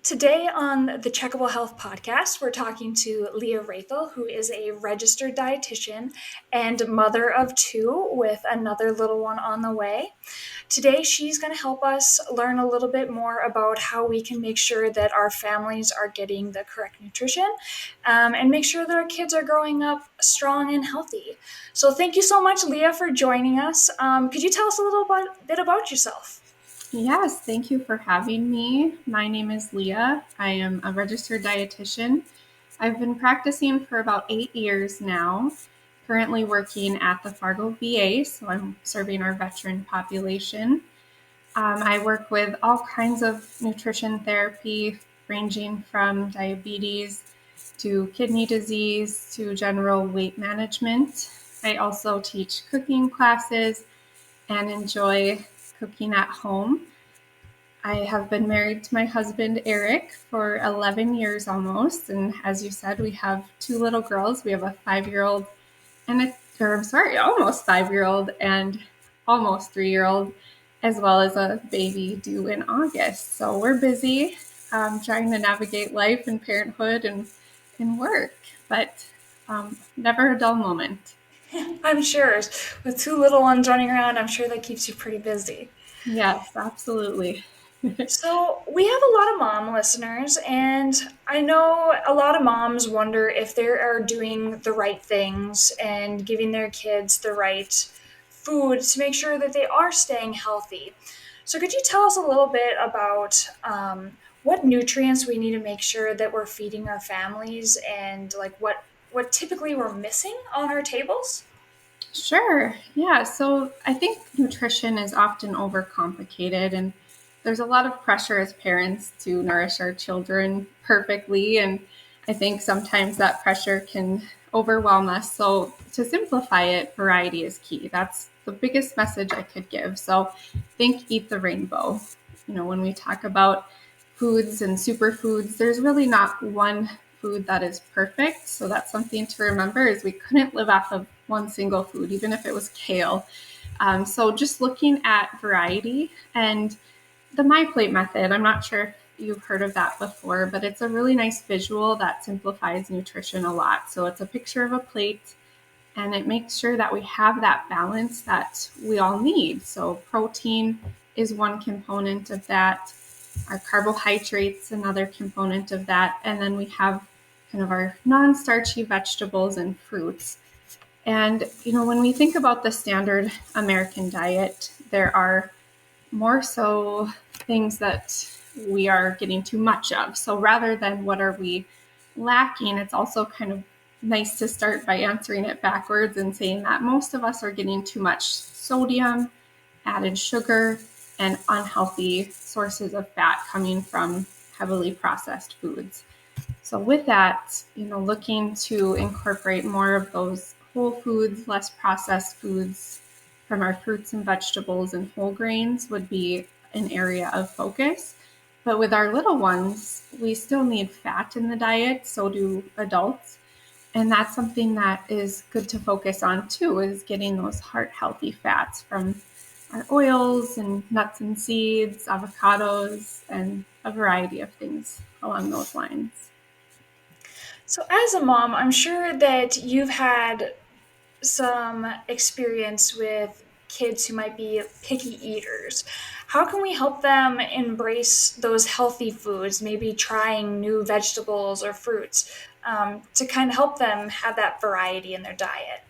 Today on the Checkable Health podcast, we're talking to Leah Rathel, who is a registered dietitian and mother of two with another little one on the way. Today, she's going to help us learn a little bit more about how we can make sure that our families are getting the correct nutrition and make sure that our kids are growing up strong and healthy. So, thank you so much, Leah, for joining us. Could you tell us a little bit about yourself? Yes, thank you for having me. My name is Leah. I am a registered dietitian. I've been practicing for about 8 years now, currently working at the Fargo VA, so I'm serving our veteran population. I work with all kinds of nutrition therapy, ranging from diabetes to kidney disease to general weight management. I also teach cooking classes and enjoy cooking at home. I have been married to my husband, Eric, for 11 years almost. And as you said, we have two little girls. We have a 5-year-old almost 5-year-old and almost 3-year-old, as well as a baby due in August. So we're busy trying to navigate life and parenthood and work, but never a dull moment. I'm sure. With two little ones running around, I'm sure that keeps you pretty busy. Yes, absolutely. So, we have a lot of mom listeners, and I know a lot of moms wonder if they are doing the right things and giving their kids the right food to make sure that they are staying healthy. So, could you tell us a little bit about what nutrients we need to make sure that we're feeding our families and like what typically we're missing on our tables? Sure. Yeah. So I think nutrition is often overcomplicated, and there's a lot of pressure as parents to nourish our children perfectly. And I think sometimes that pressure can overwhelm us. So to simplify it, variety is key. That's the biggest message I could give. So think eat the rainbow. When we talk about foods and superfoods, there's really not one food that is perfect. So that's something to remember is we couldn't live off of one single food, even if it was kale. So just looking at variety and the My Plate method, I'm not sure if you've heard of that before, but it's a really nice visual that simplifies nutrition a lot. So it's a picture of a plate and it makes sure that we have that balance that we all need. So protein is one component of that. Our carbohydrates, another component of that. And then we have kind of our non-starchy vegetables and fruits. And, when we think about the standard American diet, there are more so things that we are getting too much of. So rather than what are we lacking, it's also kind of nice to start by answering it backwards and saying that most of us are getting too much sodium, added sugar, and unhealthy sources of fat coming from heavily processed foods. So with that, looking to incorporate more of those whole foods, less processed foods from our fruits and vegetables and whole grains would be an area of focus. But with our little ones, we still need fat in the diet, so do adults. And that's something that is good to focus on too, is getting those heart healthy fats from our oils and nuts and seeds, avocados, and a variety of things along those lines. So, as a mom, I'm sure that you've had some experience with kids who might be picky eaters. How can we help them embrace those healthy foods, maybe trying new vegetables or fruits, to kind of help them have that variety in their diet?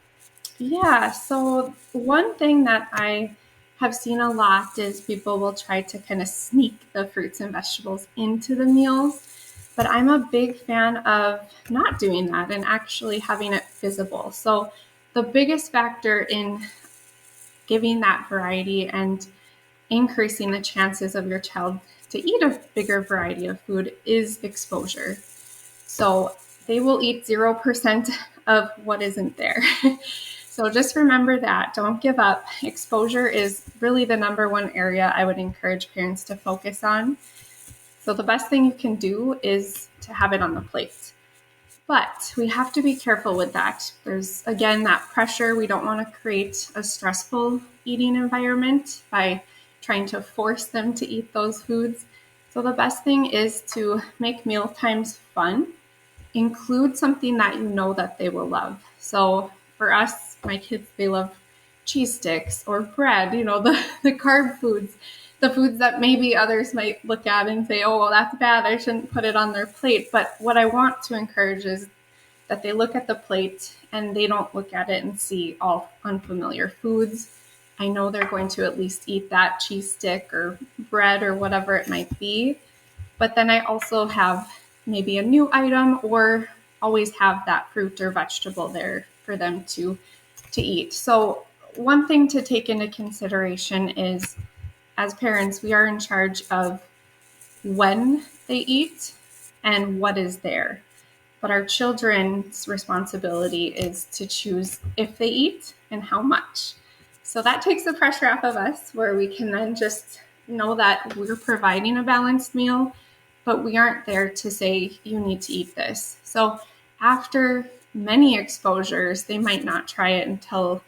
Yeah, so one thing that I have seen a lot is people will try to kind of sneak the fruits and vegetables into the meals. But I'm a big fan of not doing that and actually having it visible. So the biggest factor in giving that variety and increasing the chances of your child to eat a bigger variety of food is exposure. So they will eat 0% of what isn't there. So just remember that. Don't give up. Exposure is really the number one area I would encourage parents to focus on. So the best thing you can do is to have it on the plate. But we have to be careful with that. There's, again, that pressure. We don't want to create a stressful eating environment by trying to force them to eat those foods. So the best thing is to make meal times fun. Include something that you know that they will love. So for us, my kids, they love cheese sticks or bread, the carb foods, the foods that maybe others might look at and say, oh, well, that's bad. I shouldn't put it on their plate. But what I want to encourage is that they look at the plate and they don't look at it and see all unfamiliar foods. I know they're going to at least eat that cheese stick or bread or whatever it might be. But then I also have maybe a new item or always have that fruit or vegetable there for them to eat. So one thing to take into consideration is as parents, we are in charge of when they eat and what is there. But our children's responsibility is to choose if they eat and how much. So that takes the pressure off of us, where we can then just know that we're providing a balanced meal, but we aren't there to say, you need to eat this. So after many exposures, they might not try it until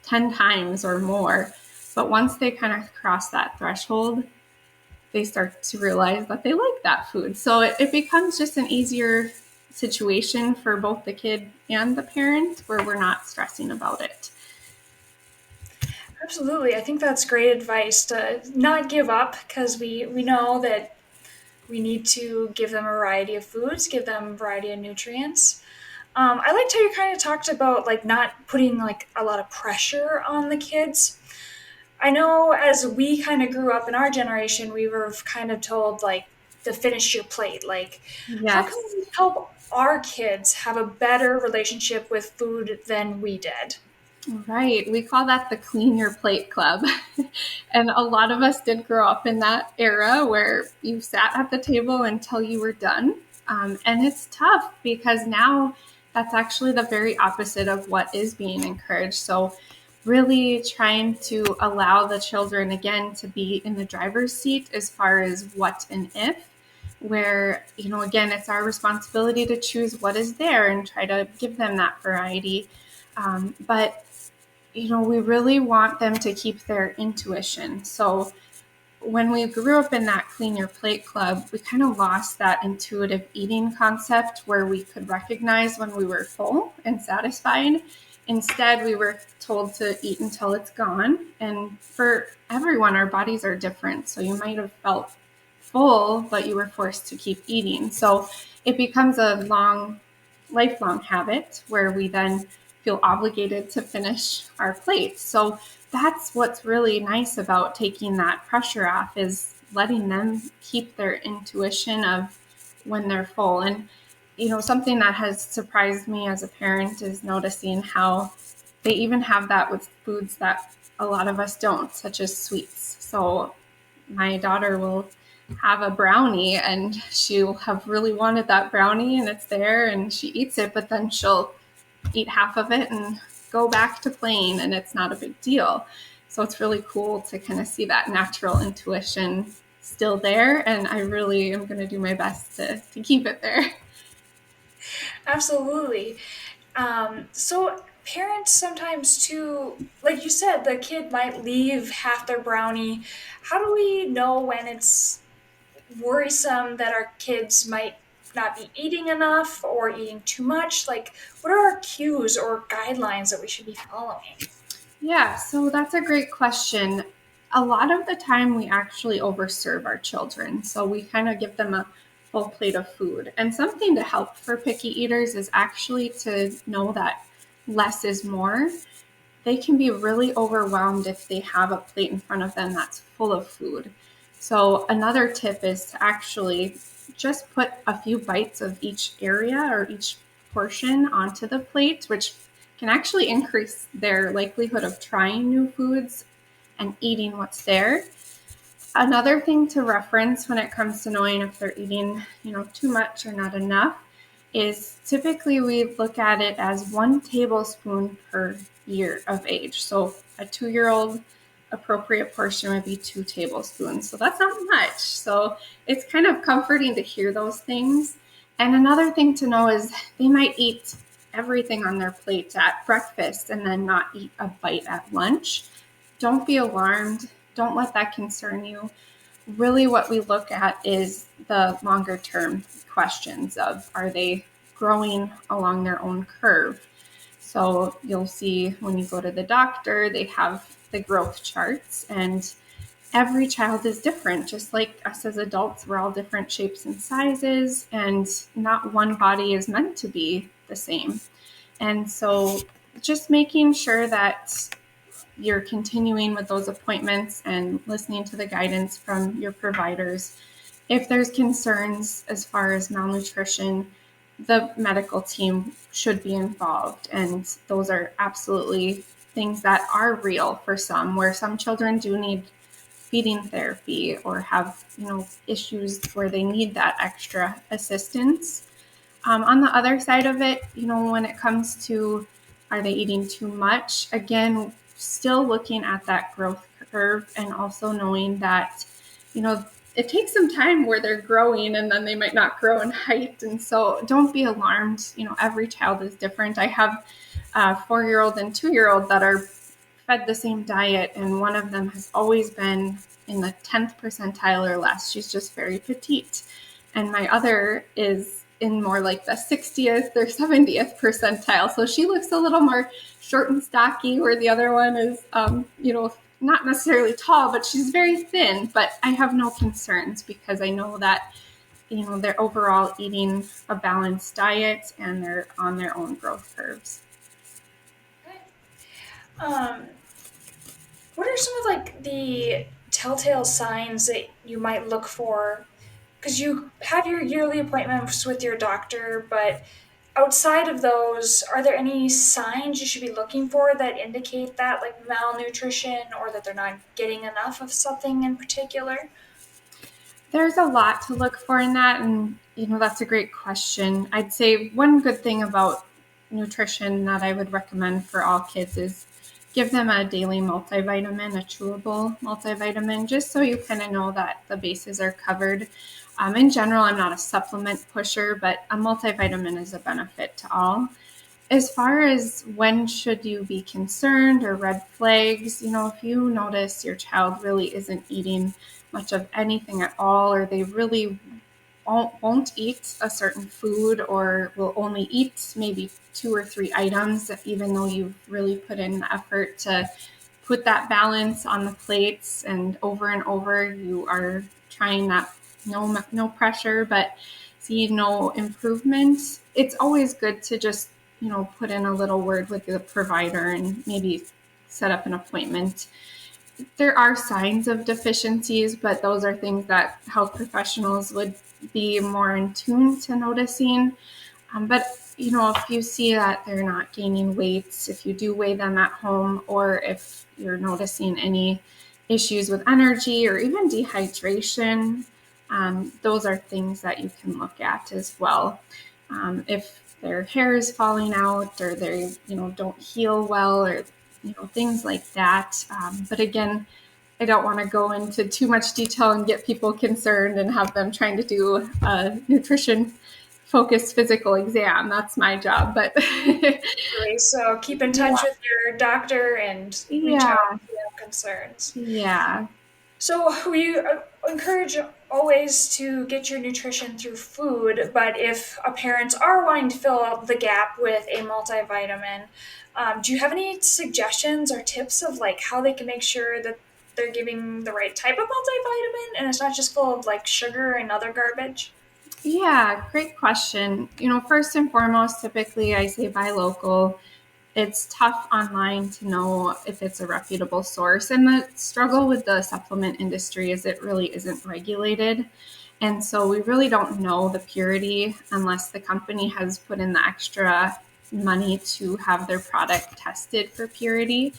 10 times or more. But once they kind of cross that threshold, they start to realize that they like that food. So it becomes just an easier situation for both the kid and the parent, where we're not stressing about it. Absolutely. I think that's great advice to not give up because we know that we need to give them a variety of foods, give them a variety of nutrients. I liked how you kind of talked about like not putting like a lot of pressure on the kids. I know as we kind of grew up in our generation, we were kind of told like to finish your plate. Like, how can Yes. we help our kids have a better relationship with food than we did? Right. We call that the clean your plate club. And a lot of us did grow up in that era where you sat at the table until you were done. And it's tough because now that's actually the very opposite of what is being encouraged. So, really trying to allow the children again to be in the driver's seat as far as what and if, where, again, it's our responsibility to choose what is there and try to give them that variety. But we really want them to keep their intuition. So when we grew up in that clean your plate club, we kind of lost that intuitive eating concept where we could recognize when we were full and satisfied. Instead, we were told to eat until it's gone. And for everyone, our bodies are different. So you might have felt full, but you were forced to keep eating. So it becomes a lifelong habit where we then feel obligated to finish our plate. So that's what's really nice about taking that pressure off, is letting them keep their intuition of when they're full. And something that has surprised me as a parent is noticing how they even have that with foods that a lot of us don't, such as sweets. So my daughter will have a brownie and she'll have really wanted that brownie and it's there and she eats it, but then she'll eat half of it and go back to playing, and it's not a big deal. So it's really cool to kind of see that natural intuition still there, and I really am going to do my best to keep it there. Absolutely. So parents sometimes too, like you said, the kid might leave half their brownie. How do we know when it's worrisome that our kids might not be eating enough or eating too much? Like, what are our cues or guidelines that we should be following? Yeah, so that's a great question. A lot of the time, we actually overserve our children. So we kind of give them a full plate of food. And something to help for picky eaters is actually to know that less is more. They can be really overwhelmed if they have a plate in front of them that's full of food. So another tip is to actually just put a few bites of each area or each portion onto the plate, which can actually increase their likelihood of trying new foods and eating what's there. Another thing to reference when it comes to knowing if they're eating, too much or not enough, is typically we look at it as 1 tablespoon per year of age. So a 2-year-old appropriate portion would be 2 tablespoons. So that's not much. So it's kind of comforting to hear those things. And another thing to know is they might eat everything on their plate at breakfast and then not eat a bite at lunch. Don't be alarmed. Don't let that concern you. really what we look at is the longer term questions of, are they growing along their own curve? So you'll see when you go to the doctor, they have the growth charts, and every child is different. Just like us as adults, we're all different shapes and sizes, and not one body is meant to be the same. And so just making sure that you're continuing with those appointments and listening to the guidance from your providers. If there's concerns as far as malnutrition, the medical team should be involved. And those are absolutely things that are real for some, where some children do need feeding therapy or have, issues where they need that extra assistance. On the other side of it, when it comes to, are they eating too much? Again, still looking at that growth curve and also knowing that, it takes some time where they're growing and then they might not grow in height. And so don't be alarmed. Every child is different. I have a 4-year-old and 2-year-old that are fed the same diet, and one of them has always been in the 10th percentile or less. She's just very petite. And my other is in more like the 60th or 70th percentile. So she looks a little more short and stocky, where the other one is, not necessarily tall, but she's very thin. But I have no concerns because I know that, they're overall eating a balanced diet and they're on their own growth curves. Okay. What are some of like the telltale signs that you might look for? Because you have your yearly appointments with your doctor, but outside of those, are there any signs you should be looking for that indicate that, like malnutrition or that they're not getting enough of something in particular? There's a lot to look for in that, and that's a great question. I'd say one good thing about nutrition that I would recommend for all kids is give them a daily multivitamin, a chewable multivitamin, just so you kind of know that the bases are covered. In general, I'm not a supplement pusher, but a multivitamin is a benefit to all. As far as when should you be concerned or red flags, if you notice your child really isn't eating much of anything at all, or they really won't eat a certain food, or will only eat maybe 2 or 3 items, even though you've really put in the effort to put that balance on the plates, and over you are trying that, no pressure, but see no improvement, it's always good to just, put in a little word with the provider and maybe set up an appointment. There are signs of deficiencies, but those are things that health professionals would be more in tune to noticing. But if you see that they're not gaining weight, if you do weigh them at home, or if you're noticing any issues with energy or even dehydration, those are things that you can look at as well. If their hair is falling out, or they don't heal well, or things like that. But again, I don't want to go into too much detail and get people concerned and have them trying to do a nutrition focused physical exam. That's my job. But Really, so keep in touch yeah, with your doctor and reach out yeah, if you have concerns. yeah. So we encourage always to get your nutrition through food, but if parents are wanting to fill out the gap with a multivitamin, do you have any suggestions or tips of like how they can make sure that they're giving the right type of multivitamin and it's not just full of like sugar and other garbage? Yeah, great question. First and foremost, typically I say buy local. It's tough online to know if it's a reputable source. And the struggle with the supplement industry is it really isn't regulated. And so we really don't know the purity unless the company has put in the extra money to have their product tested for purity.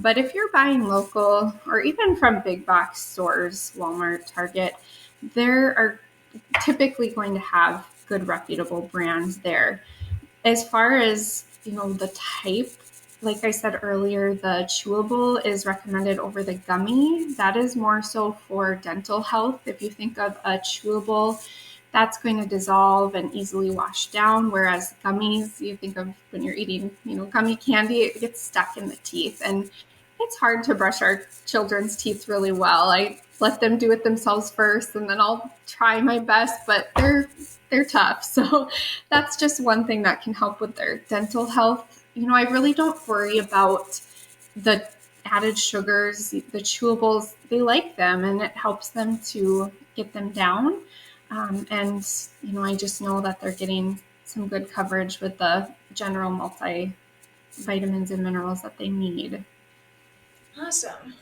But if you're buying local or even from big box stores, Walmart, Target, there are typically going to have good reputable brands there. As far as, the type, like I said earlier, the chewable is recommended over the gummy. That is more so for dental health. If you think of a chewable, that's going to dissolve and easily wash down, whereas gummies, you think of when you're eating, gummy candy, it gets stuck in the teeth, and it's hard to brush our children's teeth really well. let them do it themselves first, and then I'll try my best, but they're tough. So that's just one thing that can help with their dental health. I really don't worry about the added sugars, the chewables. They like them, and it helps them to get them down. And I just know that they're getting some good coverage with the general multivitamins and minerals that they need. Awesome.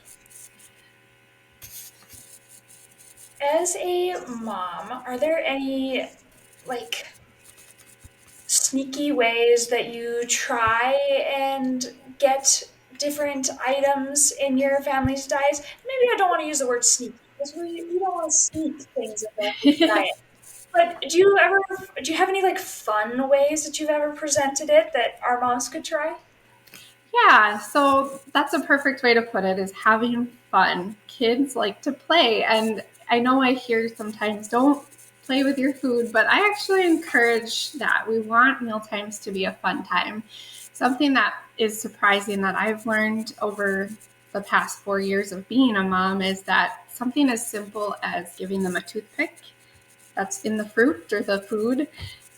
As a mom, are there any like sneaky ways that you try and get different items in your family's diets? Maybe I don't want to use the word sneaky because we don't want to sneak things in the diet. But do you have any like fun ways that you've ever presented it that our moms could try? Yeah, so that's a perfect way to put it, is having fun. Kids like to play, and I know I hear sometimes don't play with your food, but I actually encourage that. We want meal times to be a fun time. Something that is surprising that I've learned over the past 4 years of being a mom is that something as simple as giving them a toothpick that's in the fruit or the food,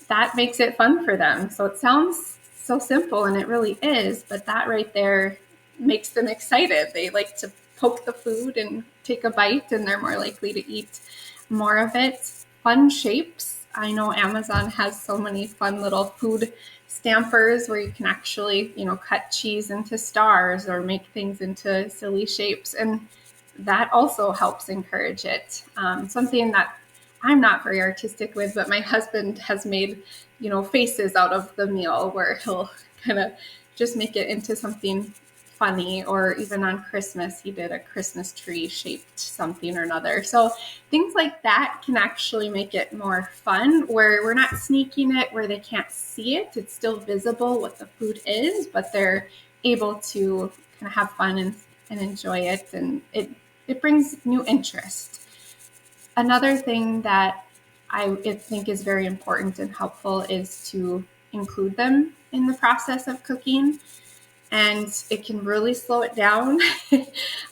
that makes it fun for them. So it sounds so simple, and it really is, but that right there makes them excited. They like to poke the food and take a bite, and they're more likely to eat more of it. Fun shapes. I know Amazon has so many fun little food stampers where you can actually, cut cheese into stars or make things into silly shapes. And that also helps encourage it. Something that I'm not very artistic with, but my husband has made, faces out of the meal where he'll kind of just make it into something funny. Or even on Christmas, he did a Christmas tree shaped something or another. So things like that can actually make it more fun, where we're not sneaking it where they can't see it. It's still visible what the food is, but they're able to kind of have fun and enjoy it. And it brings new interest. Another thing that I think is very important and helpful is to include them in the process of cooking, and it can really slow it down.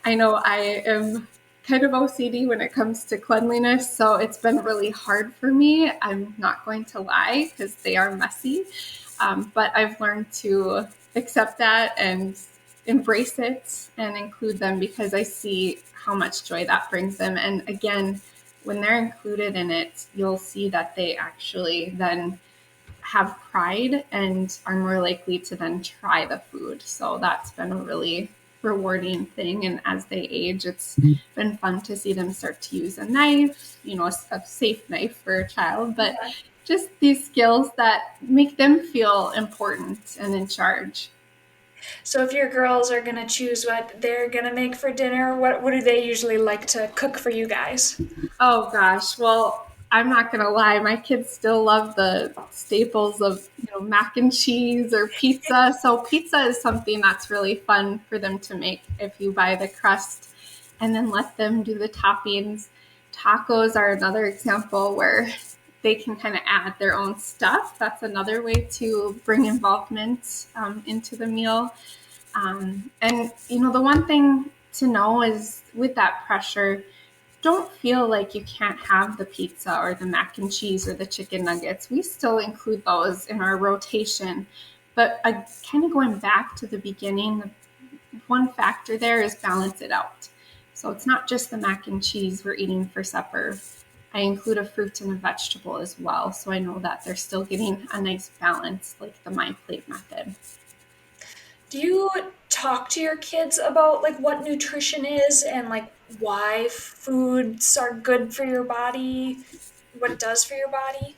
I know I am kind of OCD when it comes to cleanliness, so it's been really hard for me. I'm not going to lie, because they are messy, but I've learned to accept that and embrace it and include them, because I see how much joy that brings them. And again, when they're included in it, you'll see that they actually then have pride and are more likely to then try the food. So that's been a really rewarding thing. And as they age, it's been fun to see them start to use a knife, a safe knife for a child, but Yeah. just these skills that make them feel important and in charge. So if your girls are gonna choose what they're gonna make for dinner, what do they usually like to cook for you guys? Oh gosh, well, I'm not gonna lie, my kids still love the staples of mac and cheese or pizza. So pizza is something that's really fun for them to make if you buy the crust and then let them do the toppings. Tacos are another example where they can kind of add their own stuff. That's another way to bring involvement into the meal. And the one thing to know is, with that pressure, don't feel like you can't have the pizza or the mac and cheese or the chicken nuggets. We still include those in our rotation. But kind of going back to the beginning, one factor there is balance it out. So it's not just the mac and cheese we're eating for supper. I include a fruit and a vegetable as well. So I know that they're still getting a nice balance, like the My Plate method. Do you talk to your kids about like what nutrition is and like why foods are good for your body, what it does for your body?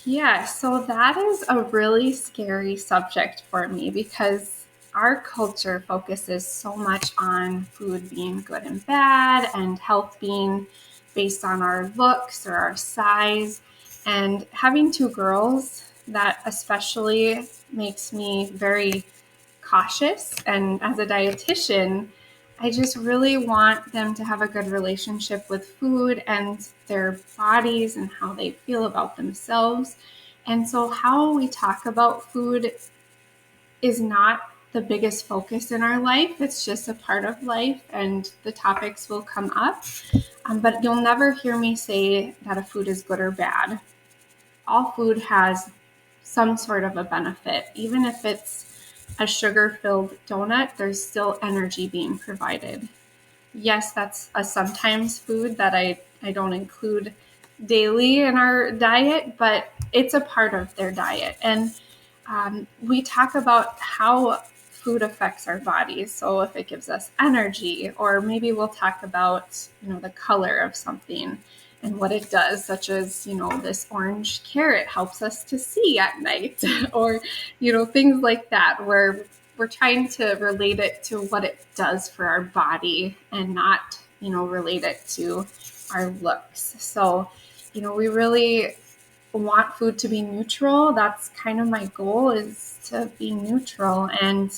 Yeah, so that is a really scary subject for me, because our culture focuses so much on food being good and bad, and health being based on our looks or our size. And having two girls, that especially makes me very cautious. And as a dietitian, I just really want them to have a good relationship with food and their bodies and how they feel about themselves. And so, how we talk about food is not the biggest focus in our life. It's just a part of life, and the topics will come up. But you'll never hear me say that a food is good or bad. All food has some sort of a benefit. Even if it's a sugar-filled donut, there's still energy being provided. Yes, that's a sometimes food that I don't include daily in our diet, but it's a part of their diet. And we talk about how food affects our bodies. So if it gives us energy, or maybe we'll talk about, the color of something and what it does, such as, this orange carrot helps us to see at night, or, things like that, where we're trying to relate it to what it does for our body and not, relate it to our looks. So, we really want food to be neutral. That's kind of my goal, is to be neutral, and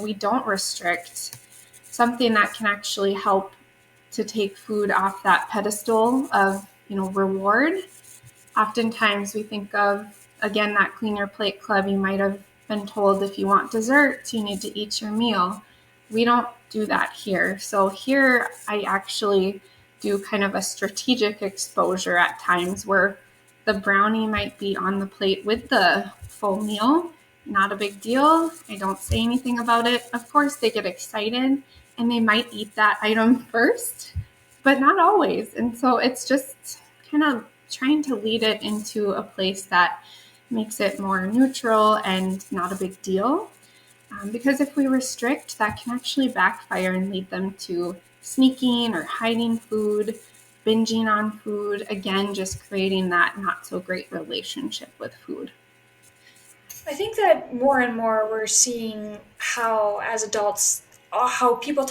we don't restrict. Something that can actually help to take food off that pedestal of reward. Oftentimes we think of, again, that Clean Your Plate Club. You might have been told, if you want desserts, you need to eat your meal. We don't do that here. So here I actually do kind of a strategic exposure at times, where the brownie might be on the plate with the full meal. Not a big deal. I don't say anything about it. Of course, they get excited and they might eat that item first, but not always. And so it's just kind of trying to lead it into a place that makes it more neutral and not a big deal. Because if we restrict, that can actually backfire and lead them to sneaking or hiding food, binging on food, again, just creating that not so great relationship with food. I think that more and more we're seeing how, as adults, how people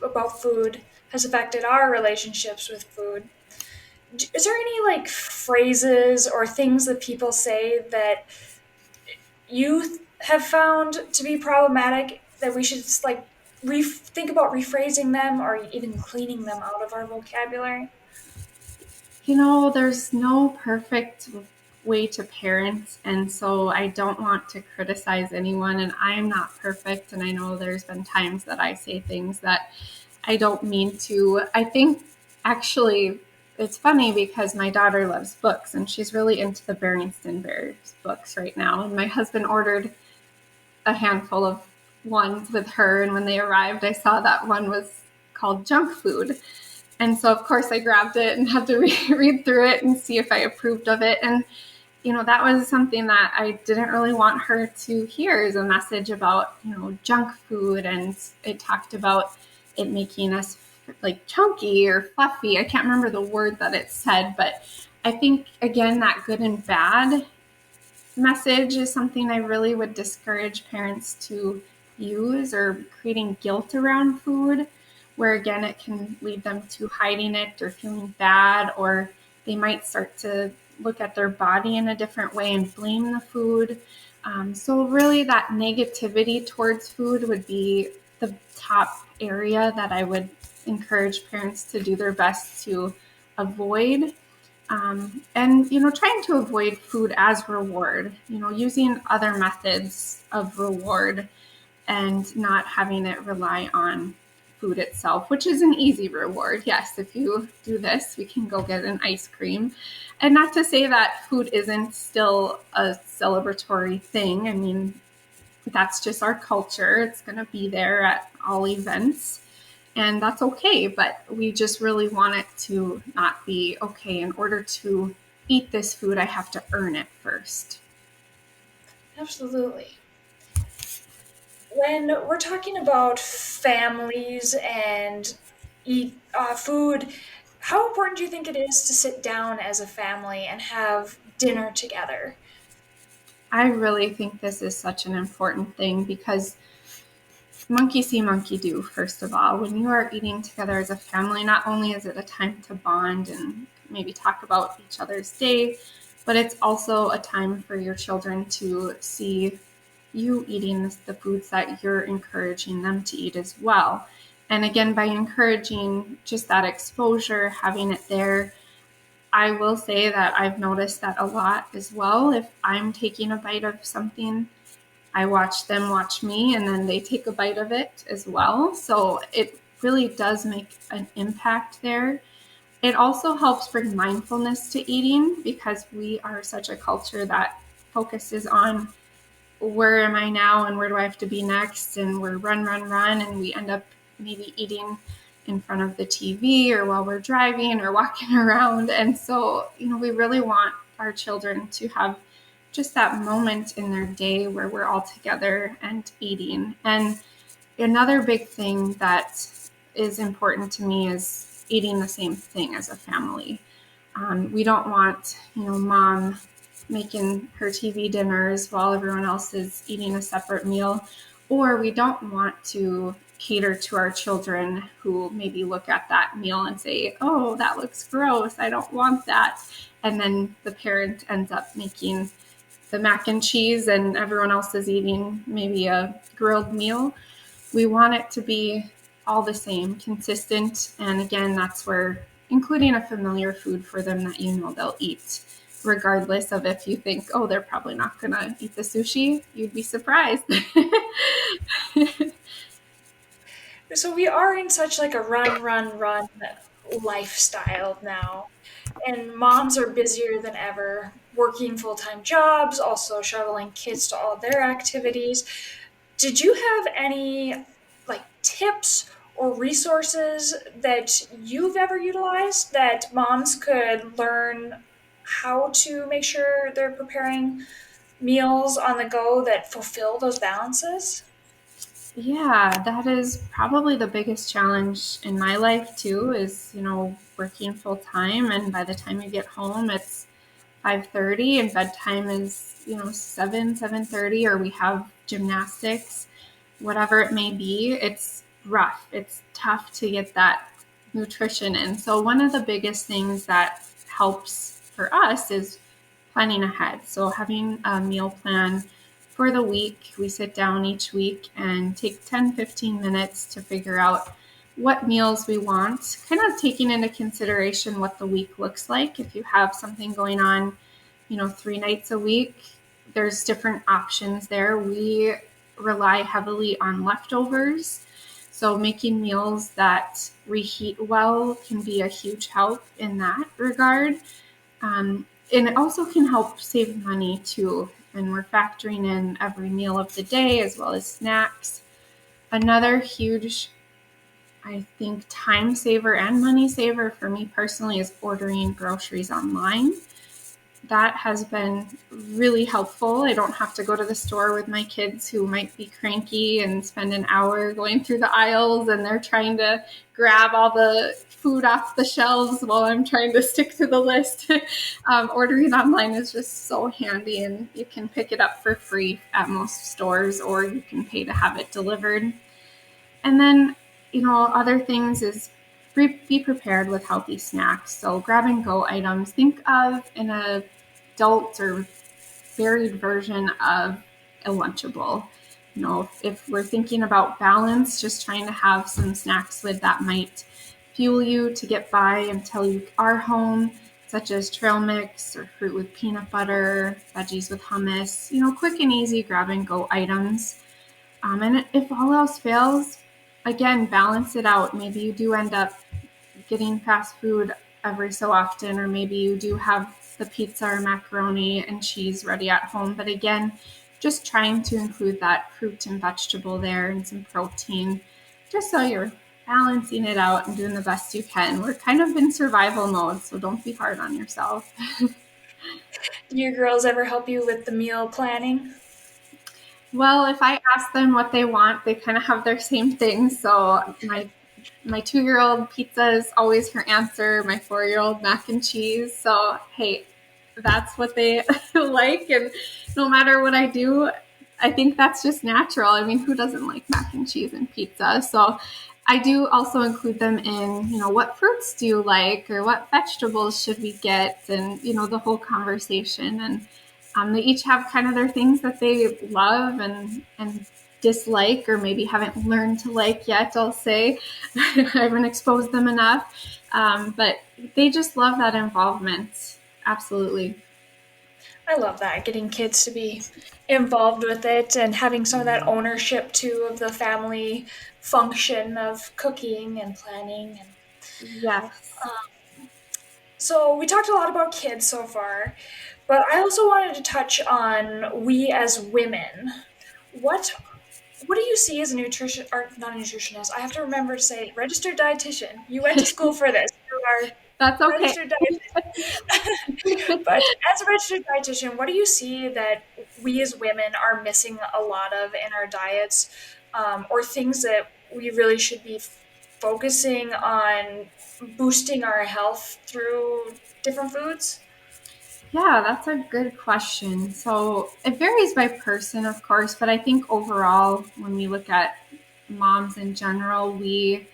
about food has affected our relationships with food. Is there any like phrases or things that people say that you have found to be problematic that we should just like think about rephrasing them or even cleaning them out of our vocabulary? There's no perfect way to parent, and so I don't want to criticize anyone, and I'm not perfect, and I know there's been times that I say things that I don't mean to. I think actually it's funny because my daughter loves books, and she's really into the Berenstain Bears books right now, and my husband ordered a handful of ones with her, and when they arrived I saw that one was called junk food. And so, of course, I grabbed it and had to read through it and see if I approved of it. And, that was something that I didn't really want her to hear, is a message about, junk food. And it talked about it making us like chunky or fluffy. I can't remember the word that it said, but I think, again, that good and bad message is something I really would discourage parents to use, or creating guilt around food, where again it can lead them to hiding it or feeling bad, or they might start to look at their body in a different way and blame the food. So really that negativity towards food would be the top area that I would encourage parents to do their best to avoid. And trying to avoid food as reward, using other methods of reward and not having it rely on food itself, which is an easy reward. Yes, if you do this, we can go get an ice cream. And not to say that food isn't still a celebratory thing. I mean, that's just our culture. It's going to be there at all events. And that's okay, but we just really want it to not be, okay, in order to eat this food, I have to earn it first. Absolutely. When we're talking about families and eat food, how important do you think it is to sit down as a family and have dinner together? I really think this is such an important thing, because monkey see, monkey do, first of all. When you are eating together as a family, not only is it a time to bond and maybe talk about each other's day, but it's also a time for your children to see you eating the foods that you're encouraging them to eat as well. And again, by encouraging just that exposure, having it there, I will say that I've noticed that a lot as well. If I'm taking a bite of something I watch them watch me, and then they take a bite of it as well. So it really does make an impact there. It also helps bring mindfulness to eating because we are such a culture that focuses on where am I now and where do I have to be next, and we're run, run, run, and we end up maybe eating in front of the TV or while we're driving or walking around. And so, we really want our children to have just that moment in their day where we're all together and eating. And another big thing that is important to me is eating the same thing as a family. We don't want, mom making her TV dinners while everyone else is eating a separate meal, or we don't want to cater to our children who maybe look at that meal and say, oh, that looks gross, I don't want that. And then the parent ends up making the mac and cheese and everyone else is eating maybe a grilled meal. We want it to be all the same, consistent. And again, that's where including a familiar food for them that they'll eat, regardless of if you think, oh, they're probably not going to eat the sushi, you'd be surprised. So we are in such like a run, run, run lifestyle now. And moms are busier than ever, working full-time jobs, also shuttling kids to all their activities. Did you have any like tips or resources that you've ever utilized that moms could learn how to make sure they're preparing meals on the go that fulfill those balances? Yeah, that is probably the biggest challenge in my life too, is, working full time. And by the time you get home, it's 5:30 and bedtime is, 7:30, or we have gymnastics, whatever it may be. It's rough. It's tough to get that nutrition in. So one of the biggest things that helps for us is planning ahead. So having a meal plan for the week. We sit down each week and take 10-15 minutes to figure out what meals we want, kind of taking into consideration what the week looks like. If you have something going on, 3 nights a week, there's different options there. We rely heavily on leftovers. So making meals that reheat well can be a huge help in that regard. And it also can help save money too. And we're factoring in every meal of the day as well as snacks. Another huge, I think, time saver and money saver for me personally is ordering groceries online. That has been really helpful. I don't have to go to the store with my kids who might be cranky and spend an hour going through the aisles, and they're trying to grab all the food off the shelves while I'm trying to stick to the list. Ordering online is just so handy, and you can pick it up for free at most stores, or you can pay to have it delivered. And then, other things is be prepared with healthy snacks. So grab and go items. Think of an adult or varied version of a Lunchable. If we're thinking about balance, just trying to have some snacks with that might fuel you to get by until you are home, such as trail mix or fruit with peanut butter, veggies with hummus, quick and easy grab and go items. And if all else fails, again, balance it out. Maybe you do end up getting fast food every so often, or maybe you do have the pizza or macaroni and cheese ready at home. But again, just trying to include that fruit and vegetable there and some protein, just so you're balancing it out and doing the best you can. We're kind of in survival mode, so don't be hard on yourself. Do your girls ever help you with the meal planning? Well, if I ask them what they want, they kind of have their same thing. So my 2-year-old pizza is always her answer. My 4-year-old mac and cheese. So hey, that's what they like, and no matter what I do, I think that's just natural. I mean, who doesn't like mac and cheese and pizza? So I do also include them in, what fruits do you like, or what vegetables should we get, and the whole conversation. And they each have kind of their things that they love and dislike, or maybe haven't learned to like yet, I'll say. I haven't exposed them enough. But they just love that involvement. Absolutely. I love that, getting kids to be involved with it and having some of that ownership too of the family function of cooking and planning. And Yes. so we talked a lot about kids so far, but I also wanted to touch on we as women. What what do you see as a nutrition or not a nutritionist? I have to remember to say registered dietitian. You went to school for this. You are That's okay. registered dietitian. But as a registered dietitian, what do you see that we as women are missing a lot of in our diets, or things that we really should be focusing on boosting our health through different foods? Yeah, that's a good question. So it varies by person, of course, but I think overall, when we look at moms in general, we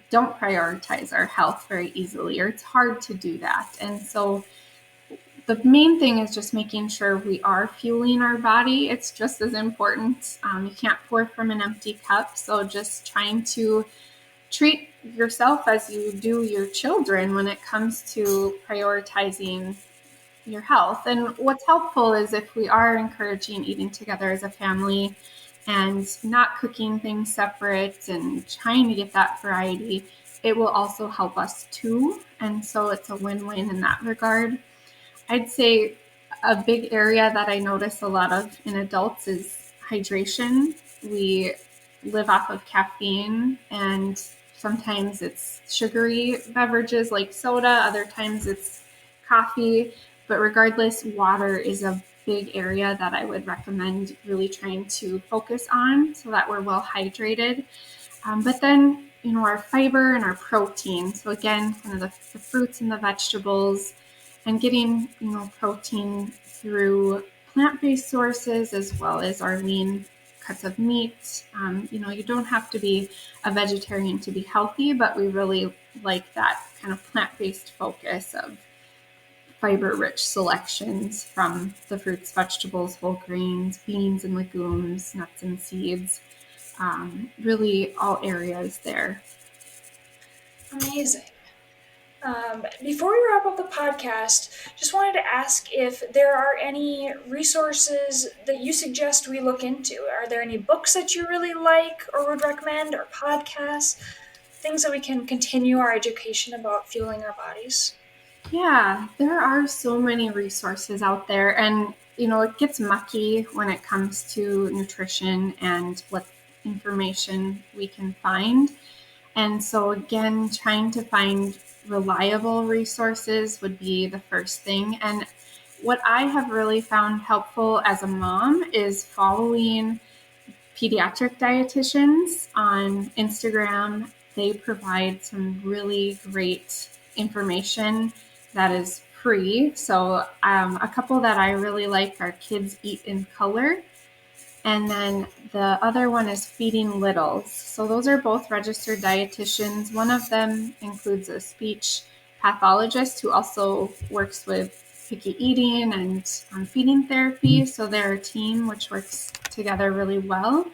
don't prioritize our health very easily, or it's hard to do that. And so the main thing is just making sure we are fueling our body. It's just as important. You can't pour from an empty cup. So just trying to treat yourself as you do your children when it comes to prioritizing your health. And what's helpful is if we are encouraging eating together as a family and not cooking things separate and trying to get that variety, it will also help us too. And so it's a win win in that regard. I'd say a big area that I notice a lot of in adults is hydration. We live off of caffeine, and sometimes it's sugary beverages like soda, other times it's coffee. But regardless, water is a big area that I would recommend really trying to focus on so that we're well hydrated. But then, our fiber and our protein. So, again, kind of the fruits and the vegetables, and getting, protein through plant based sources as well as our lean cuts of meat. You don't have to be a vegetarian to be healthy, but we really like that kind of plant based focus of fiber rich selections from the fruits, vegetables, whole grains, beans and legumes, nuts and seeds. Really, all areas there. Amazing. Before we wrap up the podcast, just wanted to ask if there are any resources that you suggest we look into. Are there any books that you really like or would recommend, or podcasts, things that we can continue our education about fueling our bodies? Yeah, there are so many resources out there, and it gets mucky when it comes to nutrition and what information we can find. And so, again, trying to find reliable resources would be the first thing. And what I have really found helpful as a mom is following pediatric dietitians on Instagram. They provide some really great information that is free. So, a couple that I really like are Kids Eat in Color. And then the other one is Feeding Littles. So those are both registered dietitians. One of them includes a speech pathologist who also works with picky eating and feeding therapy. So they're a team which works together really well.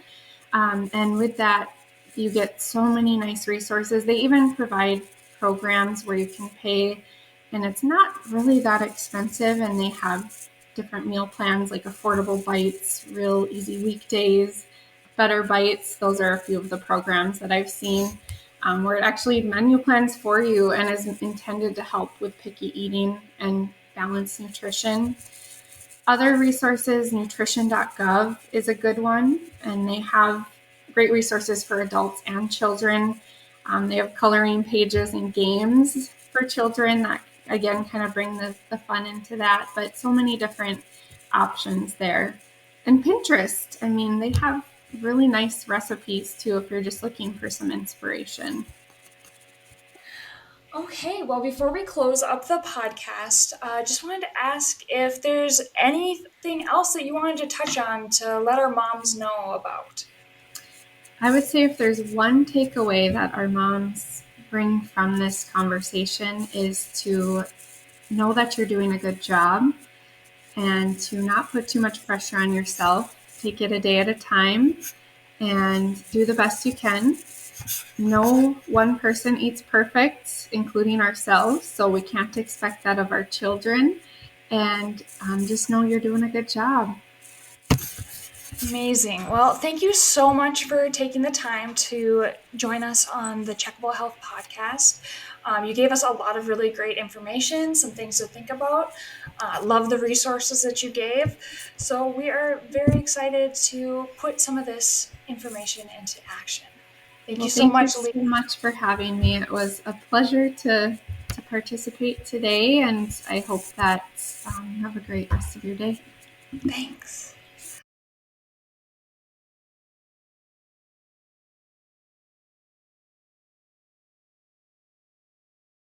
And with that, you get so many nice resources. They even provide programs where you can pay, and it's not really that expensive. And they have different meal plans like Affordable Bites, Real Easy Weekdays, Better Bites. Those are a few of the programs that I've seen where it actually menu plans for you and is intended to help with picky eating and balanced nutrition. Other resources, nutrition.gov is a good one, and they have great resources for adults and children. They have coloring pages and games for children that, again, kind of bring the fun into that, but so many different options there. And Pinterest, I mean, they have really nice recipes too if you're just looking for some inspiration. Okay, well, before we close up the podcast, just wanted to ask if there's anything else that you wanted to touch on to let our moms know about. I would say if there's one takeaway that our moms bring from this conversation is to know that you're doing a good job and to not put too much pressure on yourself. Take it a day at a time and do the best you can. No one person eats perfect, including ourselves, so we can't expect that of our children. and just know you're doing a good job. Amazing. Well, thank you so much for taking the time to join us on the Checkable Health podcast. You gave us a lot of really great information, some things to think about. Love the resources that you gave. So, we are very excited to put some of this information into action. Thank Well, you so thank you much, so Lee. much for having me. It was a pleasure to participate today, and I hope that you have a great rest of your day. Thanks.